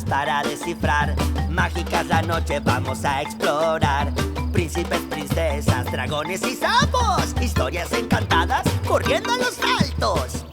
palabras para descifrar. Mágicas la noche vamos a explorar. Príncipes, princesas, dragones y sapos. Historias encantadas corriendo a los saltos.